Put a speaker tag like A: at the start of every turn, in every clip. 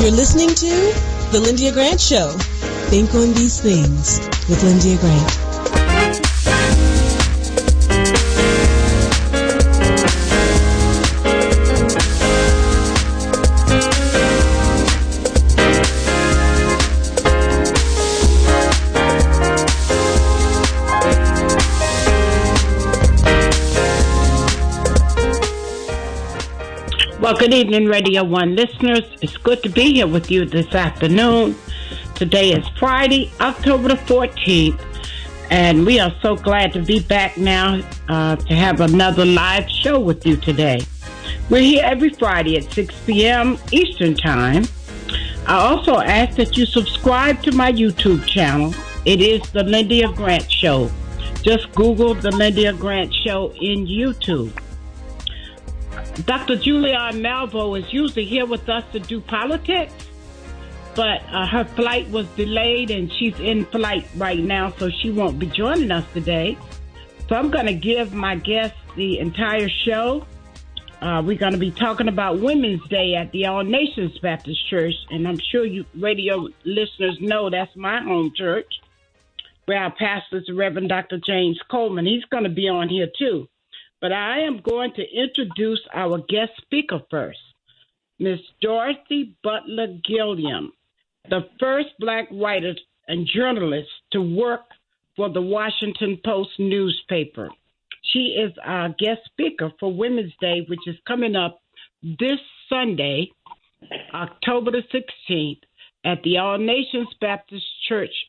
A: You're listening to The Lyndia Grant Show. Think on these things with Lyndia Grant.
B: Well, good evening, Radio 1 listeners. It's good to be here with you this afternoon. Today is Friday, October the 14th, and we are so glad to be back now to have another live show with you today. We're here every Friday at 6 p.m. Eastern Time. I also ask that you subscribe to my YouTube channel. It is The Lyndia Grant Show. Just Google The Lyndia Grant Show in YouTube. Dr. Giliam is usually here with us to do politics, but her flight was delayed and she's in flight right now, so she won't be joining us today. So I'm going to give my guests the entire show. We're going to be talking about Women's Day at the All Nations Baptist Church, and I'm sure you radio listeners know that's my home church, where our pastor is the Reverend Dr. James Coleman. He's going to be on here too. But I am going to introduce our guest speaker first, Miss Dorothy Butler Giliam, the first Black writer and journalist to work for the Washington Post newspaper. She is our guest speaker for Women's Day, which is coming up this Sunday, October the 16th, at the All Nations Baptist Church,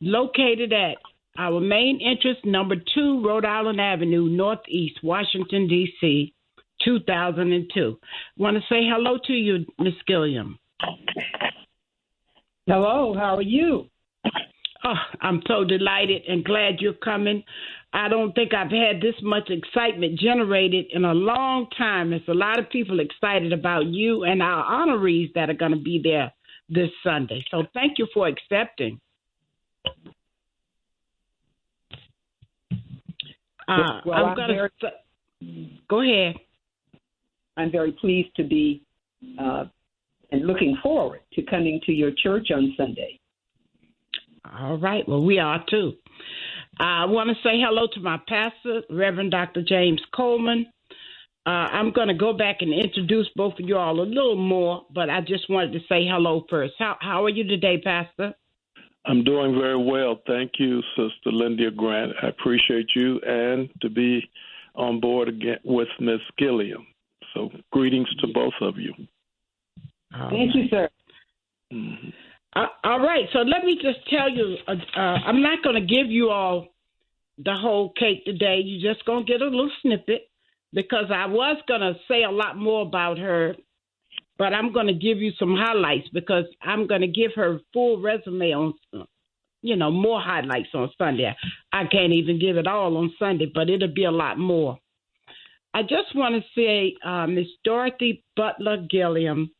B: located at our main entrance, number 2, Rhode Island Avenue, Northeast, Washington, D.C., 2002. Want to say hello to you, Miss Gilliam.
C: Hello, how are you?
B: Oh, I'm so delighted and glad you're coming. I don't think I've had this much excitement generated in a long time. There's a lot of people excited about you and our honorees that are going to be there this Sunday. So thank you for accepting. Go ahead.
C: I'm very pleased to be and looking forward to coming to your church on Sunday.
B: All right. Well, we are too. I want to say hello to my pastor, Reverend Dr. James Coleman. I'm going to go back and introduce both of you all a little more, but I just wanted to say hello first. How are you today, Pastor?
D: I'm doing very well. Thank you, Sister Lyndia Grant. I appreciate you and to be on board again with Miss Gilliam. So greetings to both of you.
C: Thank you, sir.
B: Mm-hmm. All right. So let me just tell you, I'm not going to give you all the whole cake today. You're just going to get a little snippet because I was going to say a lot more about her, but I'm going to give you some highlights because I'm going to give her full resume on, more highlights on Sunday. I can't even give it all on Sunday, but it'll be a lot more. I just want to say Miss Dorothy Butler Gilliam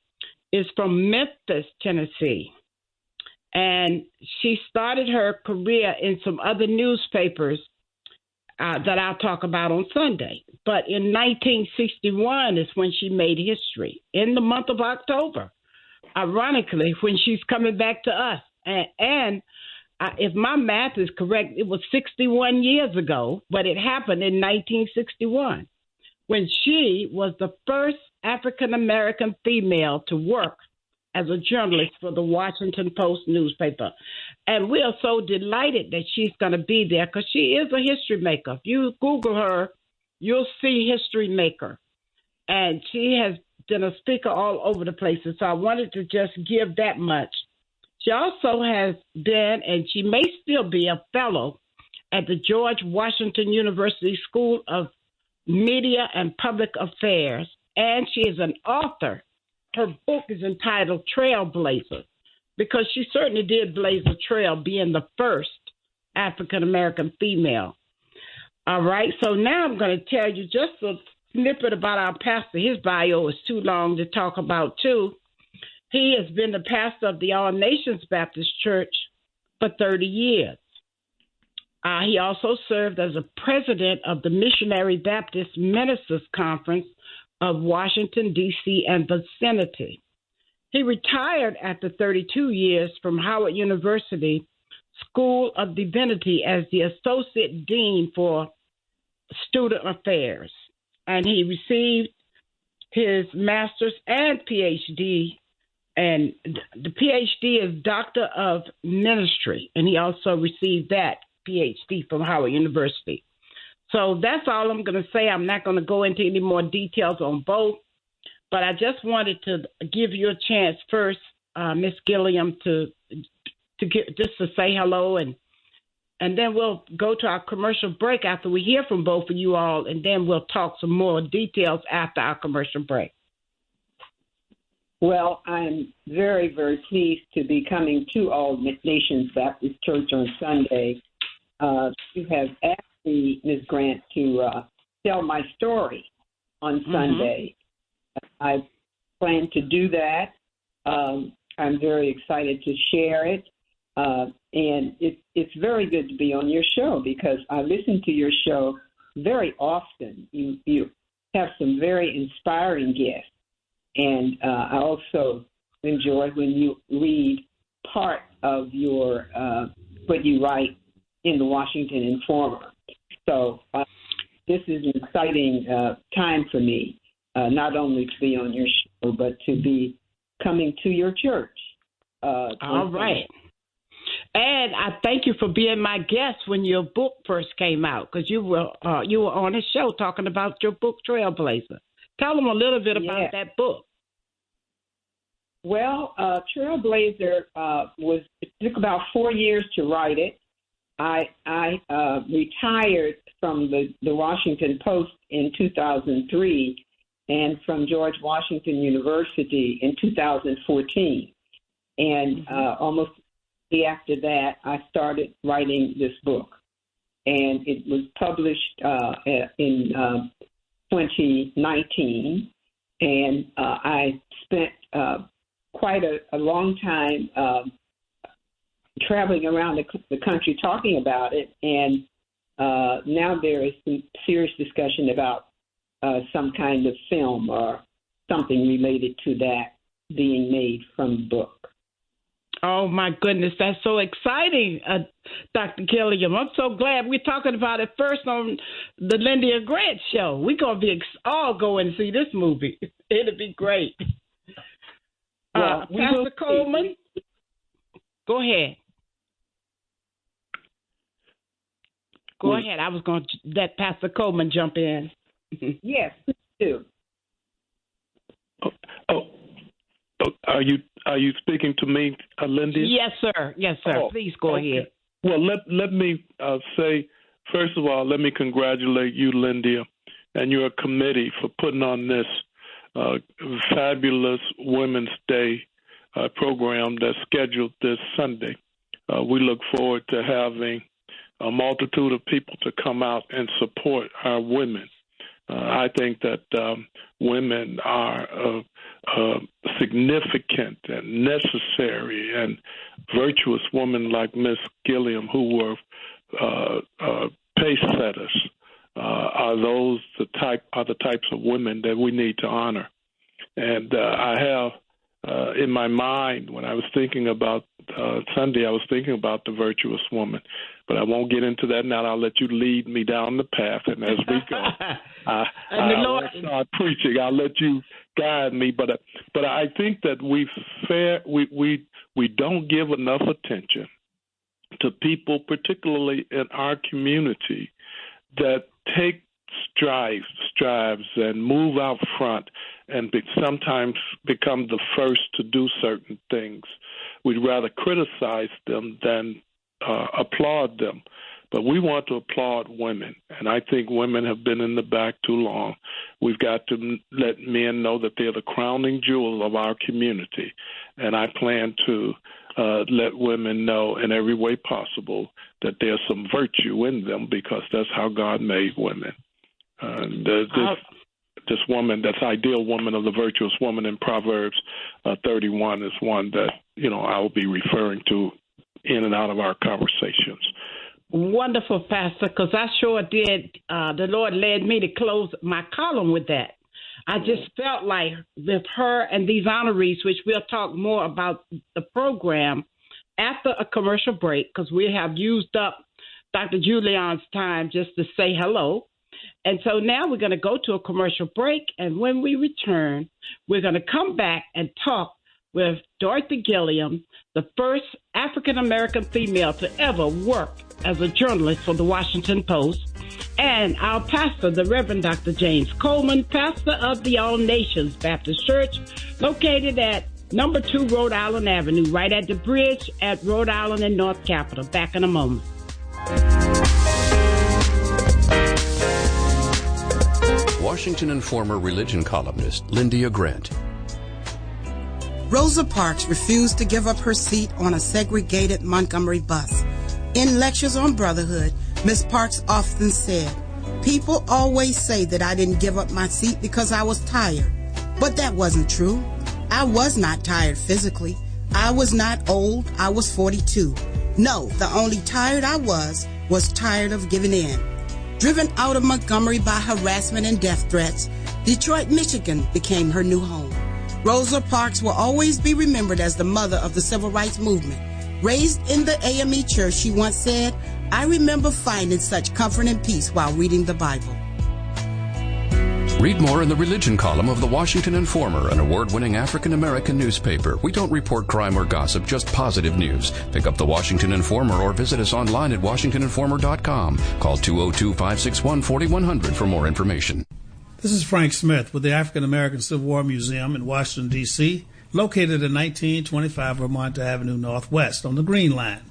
B: is from Memphis, Tennessee, and she started her career in some other newspapers that I'll talk about on Sunday. But in 1961 is when she made history, in the month of October, ironically, when she's coming back to us. And if my math is correct, it was 61 years ago, but it happened in 1961 when she was the first African-American female to work as a journalist for the Washington Post newspaper. And we are so delighted that she's going to be there because she is a history maker. If you Google her, you'll see history maker. And she has been a speaker all over the place. And so I wanted to just give that much. She also has been, and she may still be, a fellow at the George Washington University School of Media and Public Affairs. And she is an author. Her book is entitled Trailblazer, because she certainly did blaze a trail being the first African-American female. All right, so now I'm going to tell you just a snippet about our pastor. His bio is too long to talk about, too. He has been the pastor of the All Nations Baptist Church for 30 years. He also served as a president of the Missionary Baptist Ministers Conference of Washington, D.C. and vicinity. He retired after 32 years from Howard University School of Divinity as the Associate Dean for Student Affairs. And he received his master's and PhD. And the PhD is Doctor of Ministry. And he also received that PhD from Howard University. So that's all I'm going to say. I'm not going to go into any more details on both. But I just wanted to give you a chance first, Miss Gilliam, to say hello, and then we'll go to our commercial break after we hear from both of you all, and then we'll talk some more details after our commercial break.
C: Well, I'm very, very pleased to be coming to All Nations Baptist Church on Sunday. You have asked me, Ms. Grant, to tell my story on Sunday. I plan to do that. I'm very excited to share it. And it's very good to be on your show because I listen to your show very often. You have some very inspiring guests. And I also enjoy when you read part of your what you write in the Washington Informer. So this is an exciting time for me, not only to be on your show, but to be coming to your church.
B: All right. And I thank you for being my guest when your book first came out, because you were on a show talking about your book, Trailblazer. Tell them a little bit about that book.
C: Well, Trailblazer it took about 4 years to write it. I retired from the Washington Post in 2003 and from George Washington University in 2014. And almost after that, I started writing this book. And it was published in 2019. And I spent quite a long time traveling around the country talking about it. And now there is some serious discussion about some kind of film or something related to that being made from the book.
B: Oh, my goodness. That's so exciting, Dr. Gilliam. I'm so glad we're talking about it first on the Lyndia Grant Show. We're going to be all going to see this movie. It'll be great. Pastor Coleman, go ahead. Go ahead. I was going to let Pastor Coleman jump in.
C: Yes, please do.
D: Are you speaking to me, Lyndia?
B: Yes, sir. Yes, sir.
D: Oh,
B: please go ahead.
D: Well, let me say, first of all, let me congratulate you, Lyndia, and your committee for putting on this fabulous Women's Day program that's scheduled this Sunday. We look forward to having a multitude of people to come out and support our women. I think that women are significant and necessary, and virtuous women like Miss Gilliam, who were pace setters, are the types of women that we need to honor. And I have in my mind, when I was thinking about Sunday, I was thinking about the virtuous woman. But I won't get into that now. I'll let you lead me down the path, and as we go, I won't start preaching. I'll let you guide me. But I think that we don't give enough attention to people, particularly in our community, that take strives and move out front and sometimes become the first to do certain things. We'd rather criticize them than applaud them. But we want to applaud women, and I think women have been in the back too long. We've got to let men know that they're the crowning jewel of our community, and I plan to let women know in every way possible that there's some virtue in them, because that's how God made women. This woman, this ideal woman of the virtuous woman in Proverbs 31 is one that, I will be referring to in and out of our conversations.
B: Wonderful, Pastor, because I sure did. The Lord led me to close my column with that. I just felt like with her and these honorees, which we'll talk more about the program after a commercial break, because we have used up Dr. Giliam's time just to say hello. And so now we're going to go to a commercial break. And when we return, we're going to come back and talk with Dorothy Giliam, the first African-American female to ever work as a journalist for the Washington Post, and our pastor, the Reverend Dr. James Coleman, pastor of the All Nations Baptist Church, located at number 2 Rhode Island Avenue, right at the bridge at Rhode Island and North Capitol. Back in a moment.
E: Washington Informer religion columnist Lyndia Grant.
F: Rosa Parks refused to give up her seat on a segregated Montgomery bus. In lectures on brotherhood, Ms. Parks often said, "People always say that I didn't give up my seat because I was tired." But that wasn't true. I was not tired physically. I was not old. I was 42. No, the only tired I was tired of giving in. Driven out of Montgomery by harassment and death threats, Detroit, Michigan became her new home. Rosa Parks will always be remembered as the mother of the civil rights movement. Raised in the AME church, she once said, "I remember finding such comfort and peace while reading the Bible."
E: Read more in the religion column of the Washington Informer, an award-winning African-American newspaper. We don't report crime or gossip, just positive news. Pick up the Washington Informer or visit us online at washingtoninformer.com. Call 202-561-4100 for more information.
G: This is Frank Smith with the African American Civil War Museum in Washington, D.C., located at 1925 Vermont Avenue Northwest on the Green Line.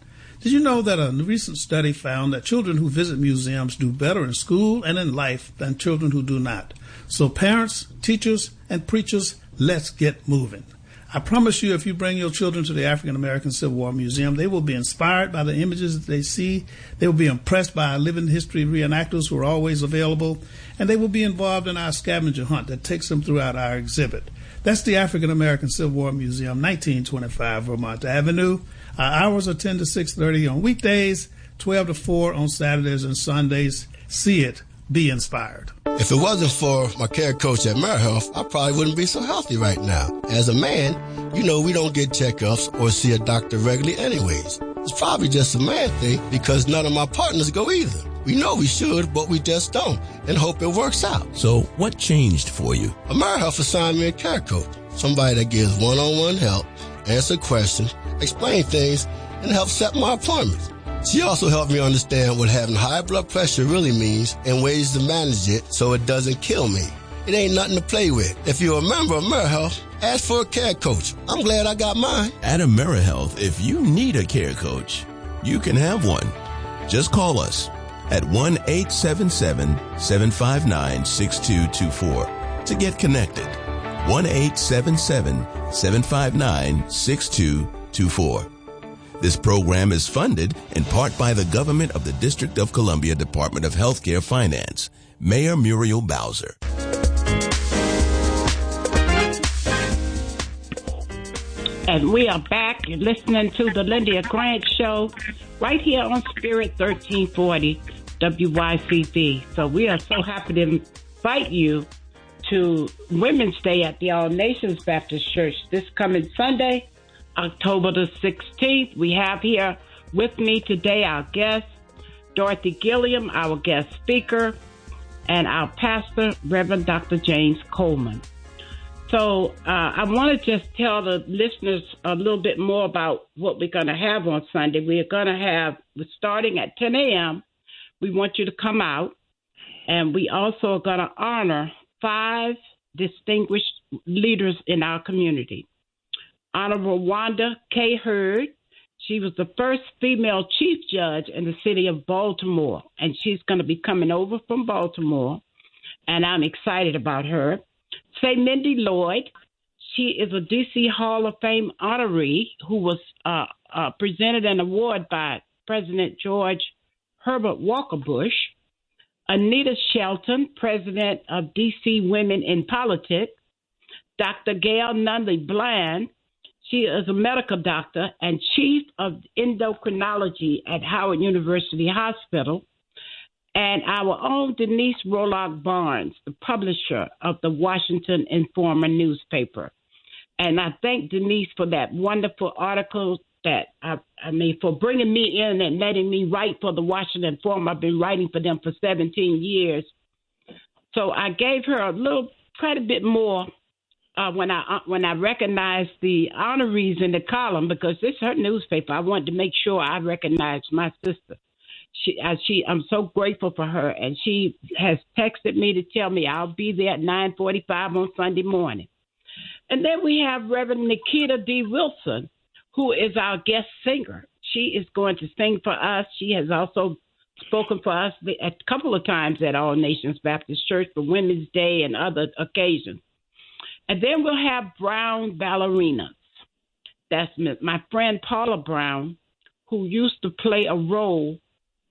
G: Did you know that a recent study found that children who visit museums do better in school and in life than children who do not? So parents, teachers, and preachers, let's get moving. I promise you, if you bring your children to the African American Civil War Museum, they will be inspired by the images that they see. They will be impressed by our living history reenactors who are always available, and they will be involved in our scavenger hunt that takes them throughout our exhibit. That's the African American Civil War Museum, 1925 Vermont Avenue. Our hours are 10 to 6:30 on weekdays, 12 to 4 on Saturdays and Sundays. See it. Be inspired.
H: If it wasn't for my care coach at AmeriHealth, I probably wouldn't be so healthy right now. As a man, you know we don't get checkups or see a doctor regularly anyways. It's probably just a man thing because none of my partners go either. We know we should, but we just don't, and hope it works out.
I: So what changed for you?
H: AmeriHealth assigned me a care coach, somebody that gives one-on-one help, answer questions, explain things, and help set my appointments. She also helped me understand what having high blood pressure really means and ways to manage it so it doesn't kill me. It ain't nothing to play with. If you're a member of AmeriHealth, ask for a care coach. I'm glad I got mine.
I: At AmeriHealth, if you need a care coach, you can have one. Just call us at 1-877-759-6224 to get connected. 1-877-759-6224. This program is funded in part by the government of the District of Columbia Department of Healthcare Finance. Mayor Muriel Bowser.
B: And we are back. You're listening to the Lyndia Grant Show right here on Spirit 1340 WYCB. So we are so happy to invite you to Women's Day at the All Nations Baptist Church this coming Sunday, October the 16th. We have here with me today our guest, Dorothy Giliam, our guest speaker, and our pastor, Reverend Dr. James Coleman. So I want to just tell the listeners a little bit more about what we're going to have on Sunday. We're going to have, starting at 10 a.m., we want you to come out, and we also are going to honor 5 distinguished leaders in our community. Honorable Wanda K. Hurd. She was the first female chief judge in the city of Baltimore, and she's going to be coming over from Baltimore, and I'm excited about her. Say Mindy Lloyd. She is a D.C. Hall of Fame honoree who was presented an award by President George Herbert Walker Bush. Anita Shelton, president of D.C. Women in Politics. Dr. Gail Nunley Bland. She is a medical doctor and chief of endocrinology at Howard University Hospital. and our own Denise Rolock Barnes, the publisher of the Washington Informer newspaper. And I thank Denise for that wonderful article for bringing me in and letting me write for the Washington Informer. I've been writing for them for 17 years. So I gave her quite a bit more when I recognized the honorees in the column, because it's her newspaper. I wanted to make sure I recognized my sister. I'm so grateful for her, and she has texted me to tell me I'll be there at 9:45 on Sunday morning. And then we have Reverend Nikita D. Wilson, who is our guest singer. She is going to sing for us. She has also spoken for us a couple of times at All Nations Baptist Church for Women's Day and other occasions. And then we'll have Brown Ballerinas. That's my friend Paula Brown, who used to play a role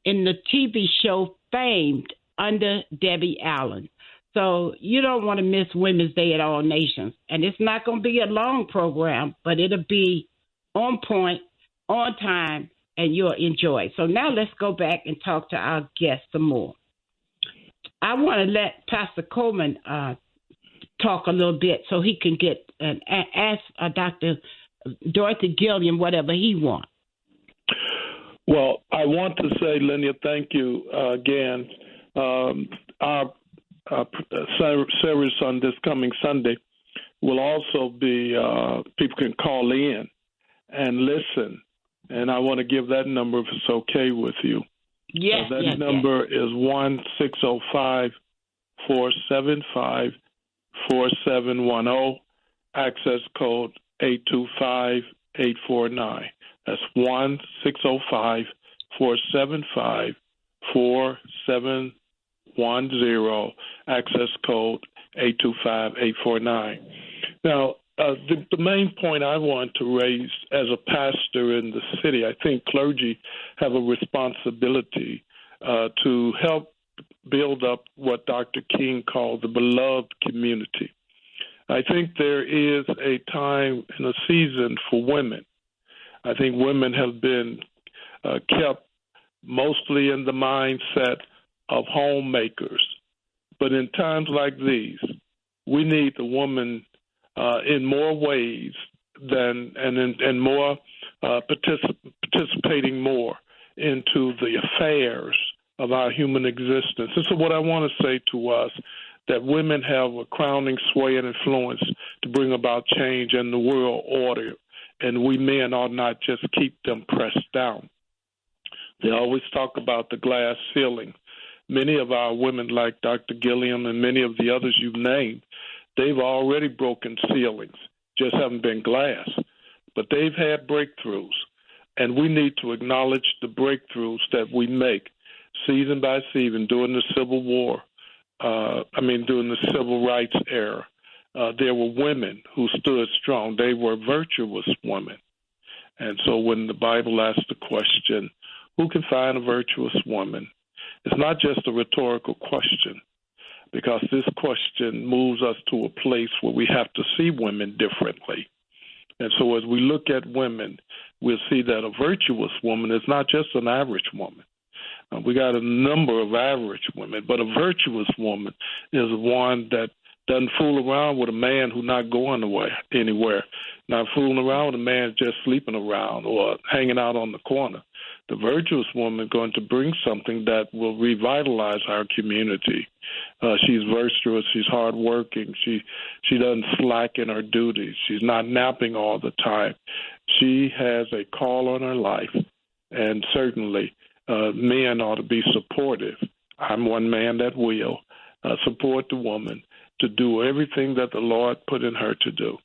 B: in the TV show Famed under Debbie Allen. So you don't want to miss Women's Day at All Nations. And it's not going to be a long program, but it'll be on point, on time, and you'll enjoy. So now let's go back and talk to our guests some more. I want to let Pastor Coleman talk a little bit so he can get and ask Dr. Dorothy Giliam whatever he wants.
D: Well, I want to say, Lyndia, thank you again. Our service on this coming Sunday will also be, people can call in and listen. And I want to give that number if it's okay with you.
B: Yes,
D: that number is 1-605-475-4710, access code 825-849. That's 1-605-475-4710, access code 825-849. Now, the main point I want to raise as a pastor in the city, I think clergy have a responsibility to help build up what Dr. King called the beloved community. I think there is a time and a season for women. I think women have been kept mostly in the mindset of homemakers. But in times like these, we need the woman in more ways and more participating more into the affairs of our human existence. This is what I want to say to us, that women have a crowning sway and influence to bring about change in the world order, and we men ought not just keep them pressed down. They always talk about the glass ceiling. Many of our women, like Dr. Gilliam and many of the others you've named, they've already broken ceilings, just haven't been glass. But they've had breakthroughs, and we need to acknowledge the breakthroughs that we make season by season during the Civil War, during the Civil Rights era. There were women who stood strong. They were virtuous women. And so when the Bible asks the question, who can find a virtuous woman? It's not just a rhetorical question, because this question moves us to a place where we have to see women differently. And so as we look at women, we'll see that a virtuous woman is not just an average woman. We got a number of average women, but a virtuous woman is one that doesn't fool around with a man who's not going anywhere, not fooling around with a man just sleeping around or hanging out on the corner. The virtuous woman is going to bring something that will revitalize our community. She's virtuous. She's hardworking. She doesn't slack in her duties. She's not napping all the time. She has a call on her life, and certainly men ought to be supportive. I'm one man that will support the woman to do everything that the Lord put in her to do.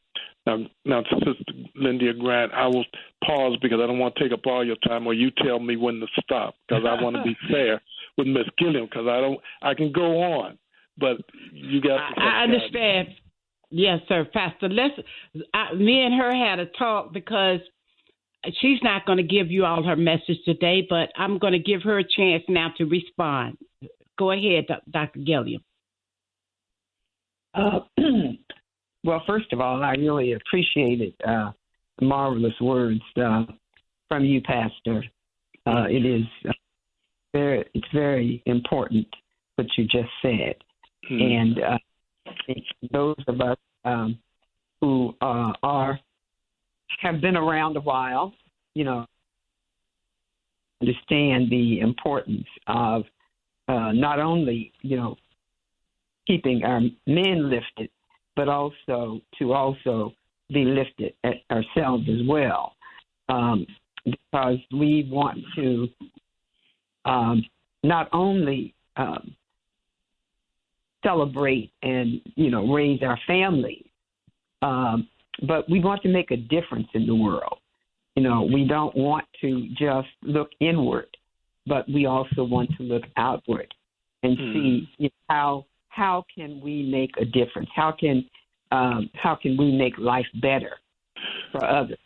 D: Now, Sister Lyndia Grant, I will pause because I don't want to take up all your time, or you tell me when to stop, because I want to be fair with Miss Gilliam, because I can go on, but you got to.
B: I understand. Yes, sir, Pastor. Me and her had a talk, because she's not going to give you all her message today, but I'm going to give her a chance now to respond. Go ahead, Dr. Gilliam.
C: Well, first of all, I really appreciated the marvelous words from you, Pastor. It is very important what you just said. And I think those of us who have been around a while, understand the importance of not only, keeping our men lifted, but also to be lifted ourselves as well, because we want to not only celebrate and raise our families, but we want to make a difference in the world. We don't want to just look inward, but we also want to look outward and see how can we make a difference? How can we make life better for others?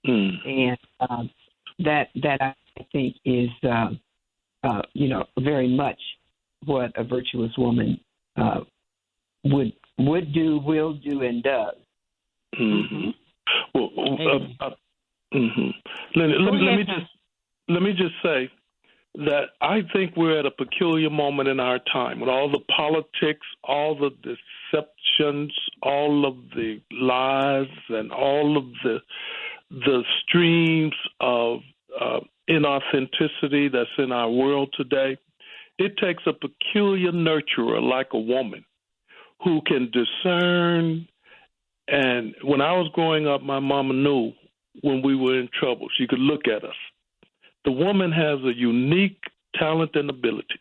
C: And that I think is very much what a virtuous woman would do, will do, and does.
D: Well, let me just say that I think we're at a peculiar moment in our time with all the politics, all the deceptions, all of the lies, and all of the streams of inauthenticity that's in our world today. It takes a peculiar nurturer like a woman who can discern. And when I was growing up, my mama knew when we were in trouble. She could look at us. The woman has a unique talent and ability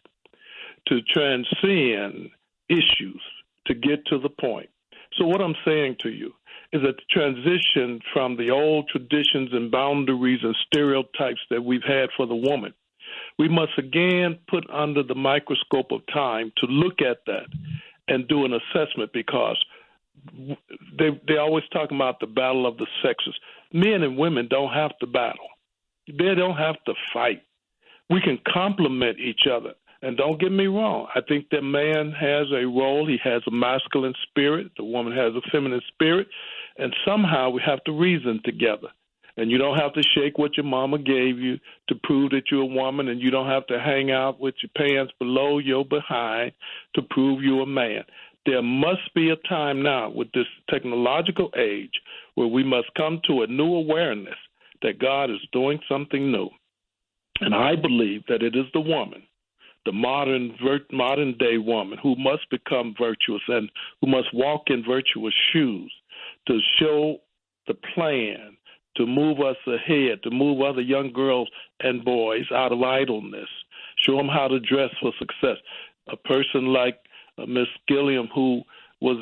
D: to transcend issues to get to the point. So what I'm saying to you is that the transition from the old traditions and boundaries and stereotypes that we've had for the woman, we must again put under the microscope of time to look at that and do an assessment, because they always talk about the battle of the sexes. Men and women don't have to battle. They don't have to fight. We can complement each other. And don't get me wrong, I think that man has a role. He has a masculine spirit. The woman has a feminine spirit. And somehow we have to reason together. And you don't have to shake what your mama gave you to prove that you're a woman, and you don't have to hang out with your pants below your behind to prove you're a man. There must be a time now with this technological age where we must come to a new awareness that God is doing something new. And I believe that it is the woman, the modern day woman, who must become virtuous and who must walk in virtuous shoes to show the plan to move us ahead, to move other young girls and boys out of idleness, show them how to dress for success. A person like Miss Giliam, who was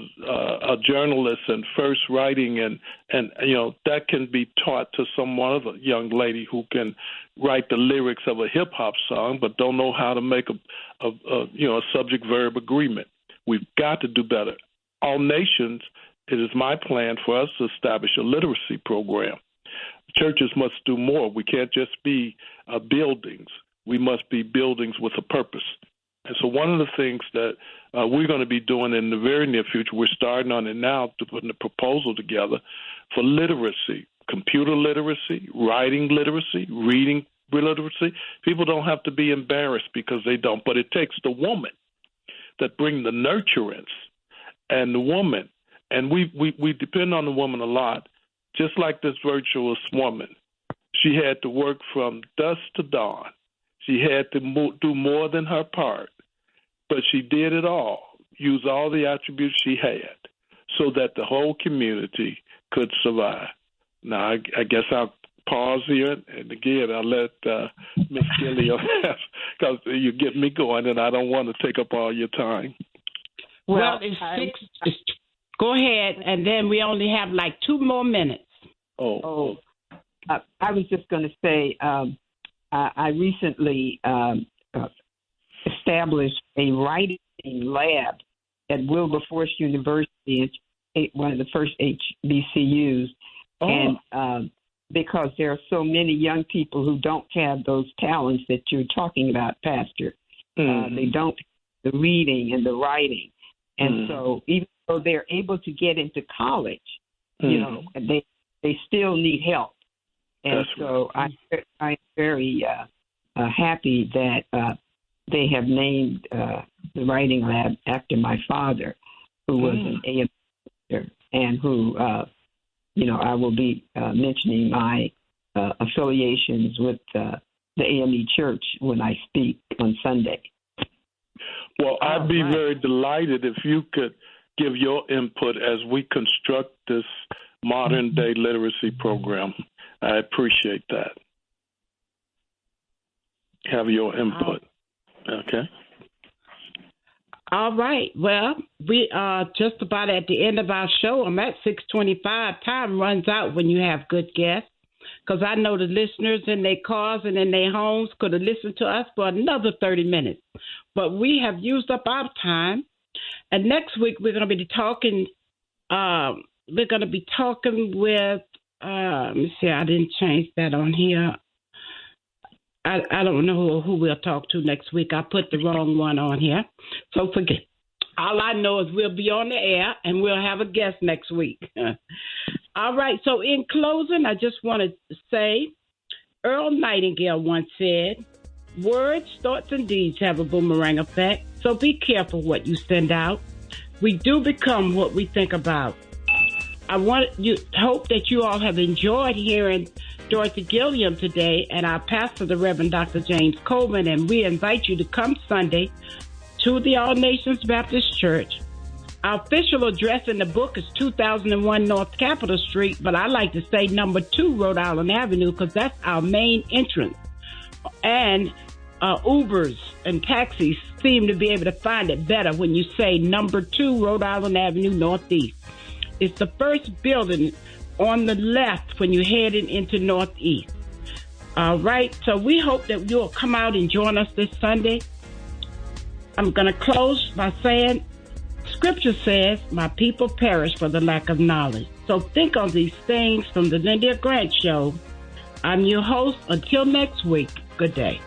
D: a journalist and first writing, and that can be taught to some other young lady who can write the lyrics of a hip hop song but don't know how to make a subject verb agreement. We've got to do better. All nations, it is my plan for us to establish a literacy program. Churches must do more. We can't just be buildings. We must be buildings with a purpose. And so one of the things that we're going to be doing in the very near future, we're starting on it now to put a proposal together for literacy, computer literacy, writing literacy, reading literacy. People don't have to be embarrassed because they don't, but it takes the woman that bring the nurturance and the woman. And we depend on the woman a lot, just like this virtuous woman. She had to work from dusk to dawn. She had to do more than her part, but she did it all, use all the attributes she had so that the whole community could survive. Now, I guess I'll pause here, and again, I'll let Ms. Gilliam, because you get me going, and I don't want to take up all your time.
B: Well, it's 6. Go ahead, and then we only have like 2 more minutes.
C: I was just going to say, I recently established a writing lab at Wilberforce University, one of the first HBCUs. And because there are so many young people who don't have those talents that you're talking about, Pastor. They don't have the reading and the writing. And so even though they're able to get into college, they still need help. And that's so right. I'm very happy that they have named the writing lab after my father, who was an AM teacher, and who, I will be mentioning my affiliations with the AME Church when I speak on Sunday.
D: Well, I'd be very delighted if you could give your input as we construct this modern day literacy program. I appreciate that. Have your input. Okay.
B: All right. Well, we are just about at the end of our show. I'm at 6:25. Time runs out when you have good guests, because I know the listeners in their cars and in their homes could have listened to us for another 30 minutes. But we have used up our time. And next week we're going to be talking. We're going to be talking with. Let me see. I didn't change that on here. I don't know who we'll talk to next week. I put the wrong one on here. So forget. All I know is we'll be on the air and we'll have a guest next week. All right. So in closing, I just want to say Earl Nightingale once said, words, thoughts, and deeds have a boomerang effect. So be careful what you send out. We do become what we think about. I hope that you all have enjoyed hearing Dorothy Giliam today and our pastor, the Reverend Dr. James Coleman, and we invite you to come Sunday to the All Nations Baptist Church. Our official address in the book is 2001 North Capitol Street, but I like to say number 2 Rhode Island Avenue because that's our main entrance. And Ubers and taxis seem to be able to find it better when you say number 2 Rhode Island Avenue Northeast. It's the first building on the left when you're heading into Northeast. All right, so we hope that you'll come out and join us this Sunday. I'm going to close by saying, Scripture says, my people perish for the lack of knowledge. So think on these things from the Lyndia Grant Show. I'm your host. Until next week, good day.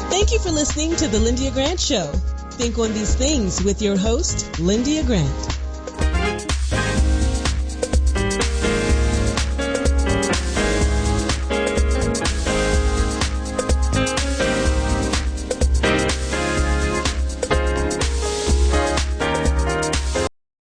A: Thank you for listening to the Lyndia Grant Show. Think on these things with your host, Lyndia Grant.